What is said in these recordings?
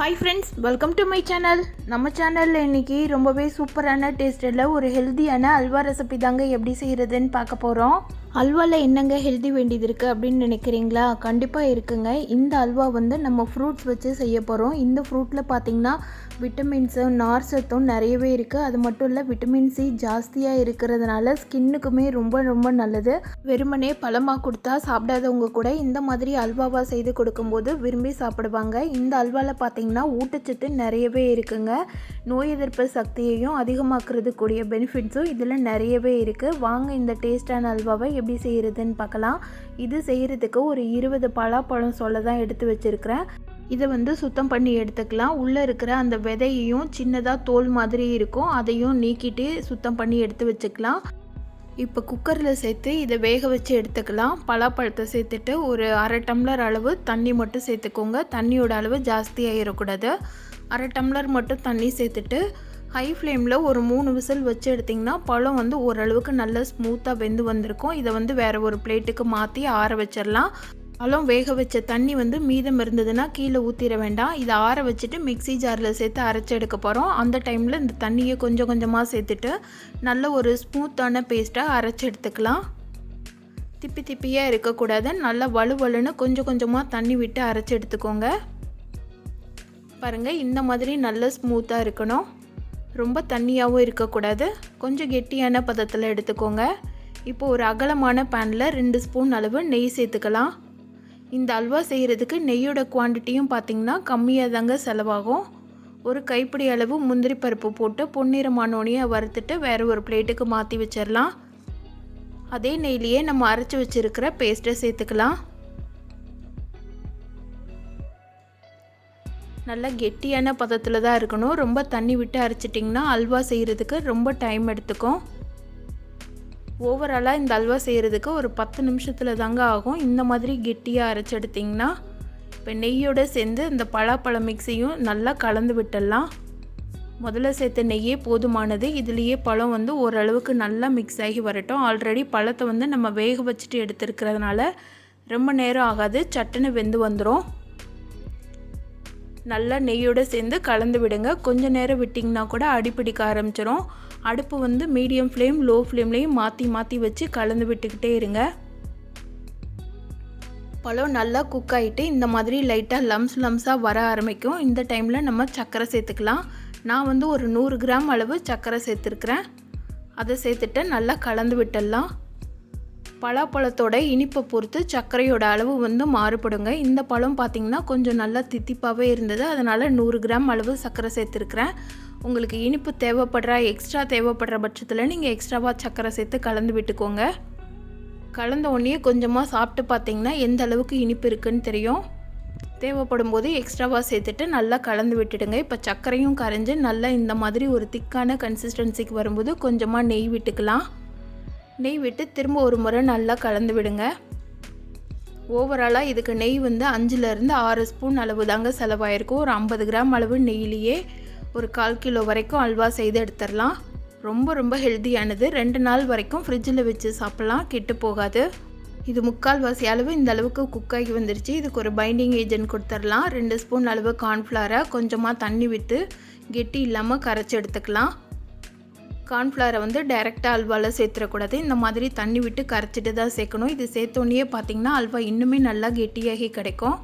Hi friends, welcome to my channel. நம்ம சேனலில் இன்றைக்கி ரொம்பவே சூப்பரான டேஸ்ட்டில் ஒரு ஹெல்த்தியான அல்வா ரெசிபி தாங்க எப்படி செய்கிறதுன்னு பார்க்க போகிறோம். அல்வாவில் என்னங்க ஹெல்தி வேண்டியது இருக்குது அப்படின்னு நினைக்கிறீங்களா? கண்டிப்பாக இருக்குங்க. இந்த அல்வா நம்ம ஃப்ரூட்ஸ் வச்சு செய்ய போகிறோம். இந்த ஃப்ரூட்டில் பார்த்திங்கன்னா விட்டமின்ஸும் நார்சத்தும் நிறையவே இருக்குது. அது மட்டும் இல்லை, விட்டமின் சி ஜாஸ்தியாக இருக்கிறதுனால ஸ்கின்னுக்குமே ரொம்ப ரொம்ப நல்லது. வெறுமனே பழமாக கொடுத்தா சாப்பிடாதவங்க கூட இந்த மாதிரி அல்வாவாக செய்து கொடுக்கும்போது விரும்பி சாப்பிடுவாங்க. இந்த அல்வாவில் பார்த்திங்கன்னா ஊட்டச்சத்து நிறையவே இருக்குங்க. நோய் எதிர்ப்பு சக்தியையும் அதிகமாக்குறது கூடிய பெனிஃபிட்ஸும் இதில் நிறையவே இருக்குது. வாங்க இந்த டேஸ்டான அல்வாவை எப்படி செய்கிறதுன்னு பார்க்கலாம். இது செய்கிறதுக்கு ஒரு 20 பலாப்பழம் சொல்ல தான் எடுத்து வச்சுருக்கிறேன். இதை சுத்தம் பண்ணி எடுத்துக்கலாம். உள்ளே இருக்கிற அந்த விதையையும் சின்னதாக தோல் மாதிரி இருக்கும், அதையும் நீக்கிட்டு சுத்தம் பண்ணி எடுத்து வச்சுக்கலாம். இப்போ குக்கரில் சேர்த்து இதை வேக வச்சு எடுத்துக்கலாம். பலாப்பழத்தை சேர்த்துட்டு ஒரு அரை டம்ளர் அளவு தண்ணி மட்டும் சேர்த்துக்கோங்க. தண்ணியோட அளவு ஜாஸ்தியாகிடக்கூடாது. அரை டம்ளர் மட்டும் தண்ணி சேர்த்துட்டு ஹை ஃப்ளேமில் ஒரு 3 விசில் வச்சு எடுத்திங்கன்னா பழம் ஓரளவுக்கு நல்லா ஸ்மூத்தாக வெந்து வந்திருக்கும். இதை வேறு ஒரு பிளேட்டுக்கு மாற்றி ஆற வச்சிடலாம். பழம் வேக வச்ச தண்ணி மீதம் இருந்ததுன்னா கீழே ஊற்றிட வேண்டாம். இதை ஆற வச்சுட்டு மிக்ஸி ஜாரில் சேர்த்து அரைச்சி எடுக்க போகிறோம். அந்த டைமில் இந்த தண்ணியை கொஞ்சம் கொஞ்சமாக சேர்த்துட்டு நல்ல ஒரு ஸ்மூத்தான பேஸ்ட்டாக அரைச்சி எடுத்துக்கலாம். திப்பி திப்பியாக இருக்கக்கூடாது. நல்லா வலுவலுன்னு கொஞ்சம் கொஞ்சமாக தண்ணி விட்டு அரைச்சி எடுத்துக்கோங்க. பாருங்கள், இந்த மாதிரி நல்ல ஸ்மூத்தாக இருக்கணும். ரொம்ப தண்ணியாகவும் இருக்கக்கூடாது. கொஞ்சம் கெட்டியான பதத்தில் எடுத்துக்கோங்க. இப்போ ஒரு அகலமான பேனில் 2 ஸ்பூன் அளவு நெய் சேர்த்துக்கலாம். இந்த அல்வா செய்கிறதுக்கு நெய்யோட குவான்டிட்டியும் பார்த்திங்கன்னா கம்மியாக தாங்க செலவாகும். ஒரு கைப்பிடி அளவு முந்திரி பருப்பு போட்டு பொன்னிறமானோனையை வறுத்துட்டு வேறு ஒரு பிளேட்டுக்கு மாற்றி வச்சிடலாம். அதே நெய்லேயே நம்ம அரைச்சி வச்சுருக்கிற பேஸ்ட்டை சேர்த்துக்கலாம். நல்லா கெட்டியான பதத்தில் தான் இருக்கணும். ரொம்ப தண்ணி விட்டு அரைச்சிட்டிங்கன்னா அல்வா செய்கிறதுக்கு ரொம்ப டைம் எடுத்துக்கும். ஓவராலாக இந்த அல்வா செய்கிறதுக்கு ஒரு 10 நிமிஷத்தில் தாங்க ஆகும். இந்த மாதிரி கெட்டியாக அரைச்சி எடுத்திங்கன்னா இப்போ நெய்யோடு சேர்ந்து இந்த பலாப்பழ மிக்ஸையும் நல்லா கலந்து விட்டுடலாம். முதல்ல சேர்த்த நெய்யே போதுமானது. இதுலேயே பழம் ஓரளவுக்கு நல்லா மிக்ஸ் ஆகி வரட்டும். ஆல்ரெடி பழத்தை நம்ம வேக வச்சுட்டு எடுத்துருக்கிறதுனால ரொம்ப நேரம் ஆகாது, சட்டுன்னு வெந்து வந்துடும். நல்லா நெய்யோடு சேர்ந்து கலந்து விடுங்க. கொஞ்சம் நேரம் விட்டிங்கன்னா கூட அடிப்பிடிக்க ஆரம்பிச்சிடும். அடுப்பு மீடியம் ஃப்ளேம் லோ ஃப்ளேம்லேயும் மாற்றி மாற்றி வச்சு கலந்து விட்டுக்கிட்டே இருங்க. பழம் நல்லா குக் ஆகிட்டு இந்த மாதிரி லைட்டாக லம்ஸாக வர ஆரம்பிக்கும். இந்த டைமில் நம்ம சர்க்கரை சேர்த்துக்கலாம். நான் ஒரு 100 கிராம் அளவு சர்க்கரை சேர்த்துருக்குறேன். அதை சேர்த்துட்டு நல்லா கலந்து விட்டுடலாம். பலாப்பழத்தோட இனிப்பை பொறுத்து சர்க்கரையோட அளவு மாறுபடுங்க. இந்த பழம் பார்த்திங்கன்னா கொஞ்சம் நல்லா தித்திப்பாகவே இருந்தது, அதனால் 100 கிராம் அளவு சர்க்கரை சேர்த்துருக்குறேன். உங்களுக்கு இனிப்பு எக்ஸ்ட்ரா தேவைப்படுற பட்சத்தில் நீங்கள் எக்ஸ்ட்ராவாக சர்க்கரை சேர்த்து கலந்து விட்டுக்கோங்க. கலந்த உடனே கொஞ்சமாக சாப்பிட்டு பார்த்திங்கன்னா எந்த அளவுக்கு இனிப்பு இருக்குன்னு தெரியும். தேவைப்படும் போது எக்ஸ்ட்ராவாக சேர்த்துட்டு நல்லா கலந்து விட்டுடுங்க. இப்போ சர்க்கரையும் கரைஞ்சி நல்லா இந்த மாதிரி ஒரு திக்கான கன்சிஸ்டன்சிக்கு வரும்போது கொஞ்சமாக நெய் விட்டுக்கலாம். நெய் விட்டு திரும்ப ஒரு முறை நல்லா கலந்து விடுங்க. ஓவராலாக இதுக்கு நெய் 5லேருந்து 6 ஸ்பூன் அளவு தாங்க செலவாயிருக்கும். ஒரு 50 கிராம் அளவு நெய்யிலேயே ஒரு 1/4 கிலோ வரைக்கும் அல்வா செய்து எடுத்துடலாம். ரொம்ப ரொம்ப ஹெல்த்தியானது. 2 நாள் வரைக்கும் ஃப்ரிட்ஜில் வச்சு சாப்பிட்லாம், கெட்டு போகாது. இது 3/4 வாசி அளவு இந்த அளவுக்கு குக்காகி வந்துருச்சு. இதுக்கு ஒரு பைண்டிங் ஏஜென்ட் கொடுத்துடலாம். 2 ஸ்பூன் அளவு கார்ன்ஃப்ளவரை கொஞ்சமாக தண்ணி விட்டு கெட்டி இல்லாமல் கரைச்சி எடுத்துக்கலாம். கார்ன்ஃப்ளவரை டைரெக்டாக அல்வாவில் சேர்த்துடக்கூடாது. இந்த மாதிரி தண்ணி விட்டு கரைச்சிட்டு தான் சேர்க்கணும். இது சேர்த்தோன்னே பார்த்திங்கன்னா அல்வா இன்னுமே நல்லா கெட்டியாகி கிடைக்கும்.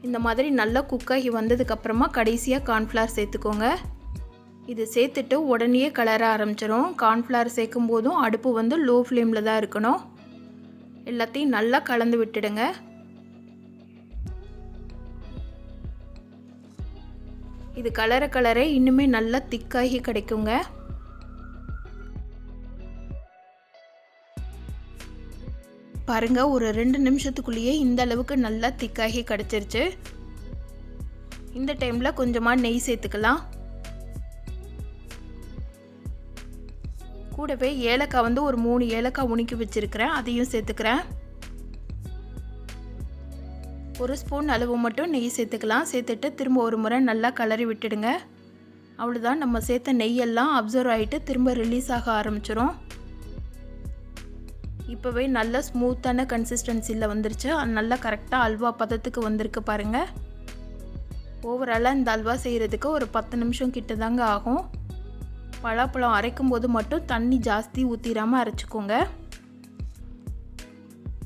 இந்த மாதிரி நல்லா குக்காகி வந்ததுக்கப்புறமா கடைசியாக கார்ன்ஃப்ளவர் சேர்த்துக்கோங்க. இது சேர்த்துட்டு உடனே கலர ஆரம்பிச்சிடும். கார்ன்ஃப்ளவர் சேர்க்கும் போதும் அடுப்பு லோ ஃப்ளேமில் தான் இருக்கணும். எல்லாத்தையும் நல்லா கலந்து விட்டுடுங்க. இது கலரை இன்னுமே நல்லா திக்காகி கிடைக்குங்க. பாருங்கள், ஒரு 2 நிமிஷத்துக்குள்ளேயே இந்த அளவுக்கு நல்லா திக்காகி கிடச்சிருச்சு. இந்த டைமில் கொஞ்சமாக நெய் சேர்த்துக்கலாம். கூடவே ஏலக்காய் ஒரு 3 ஏலக்காய் உணுக்கி வச்சுருக்கிறேன், அதையும் சேர்த்துக்கிறேன். 1 ஸ்பூன் அளவு மட்டும் நெய் சேர்த்துக்கலாம். சேர்த்துட்டு திரும்ப ஒரு முறை நல்லா கலரி விட்டுடுங்க. அவ்வளோதான், நம்ம சேர்த்த நெய்யெல்லாம் அப்சர்வ் ஆகிட்டு திரும்ப ரிலீஸ் ஆக ஆரம்பிச்சிடும். இப்போவே நல்ல ஸ்மூத்தான கன்சிஸ்டன்சியில் வந்துருச்சு. அது நல்லா கரெக்டாக அல்வா பதத்துக்கு வந்திருக்கு பாருங்கள். ஓவராலாக இந்த அல்வா செய்கிறதுக்கு ஒரு 10 நிமிஷம் கிட்ட தாங்க ஆகும். பலாப்பழம் அரைக்கும் போது மட்டும் தண்ணி ஜாஸ்தி ஊற்றிடாமல் அரைச்சிக்கோங்க.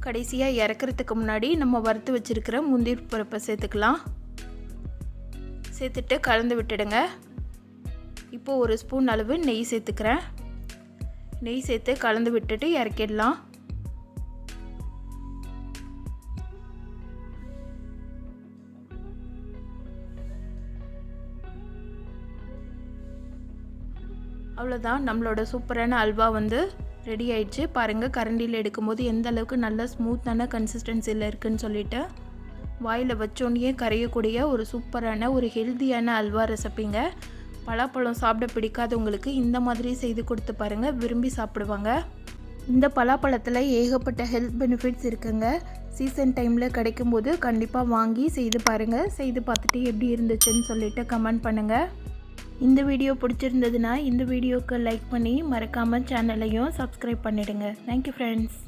கடைசியாக இறக்கிறதுக்கு முன்னாடி நம்ம வறுத்து வச்சுருக்கிற முந்திரி பருப்பை சேர்த்துக்கலாம். சேர்த்துட்டு கலந்து விட்டுடுங்க. இப்போது 1 ஸ்பூன் அளவு நெய் சேர்த்துக்கிறேன். நெய் சேர்த்து கலந்து விட்டுட்டு இறக்கிடலாம். அவ்வளோதான், நம்மளோட சூப்பரான அல்வா வந்து ரெடி ஆயிடுச்சு. பாருங்கள், கரண்டியில் எடுக்கும்போது எந்த அளவுக்கு நல்ல ஸ்மூத்தான கன்சிஸ்டன்சியில் இருக்குதுன்னு சொல்லிட்டு வாயில் வச்சோன்னே கரையக்கூடிய ஒரு சூப்பரான ஒரு ஹெல்த்தியான அல்வா ரெசிப்பிங்க. பலாப்பழம் சாப்பிட பிடிக்காதவங்களுக்கு இந்த மாதிரி செய்து கொடுத்து பாருங்கள், விரும்பி சாப்பிடுவாங்க. இந்த பலாப்பழத்தில் ஏகப்பட்ட ஹெல்த் பெனிஃபிட்ஸ் இருக்குங்க. சீசன் டைமில் கிடைக்கும்போது கண்டிப்பாக வாங்கி செய்து பாருங்கள். செய்து பார்த்துட்டு எப்படி இருந்துச்சுன்னு சொல்லிட்டு கமெண்ட் பண்ணுங்கள். இந்த வீடியோ பிடிச்சிருந்ததுன்னா இந்த வீடியோவுக்கு லைக் பண்ணி மறக்காமல் சேனலையும் சப்ஸ்கிரைப் பண்ணிவிடுங்க. Thank you friends.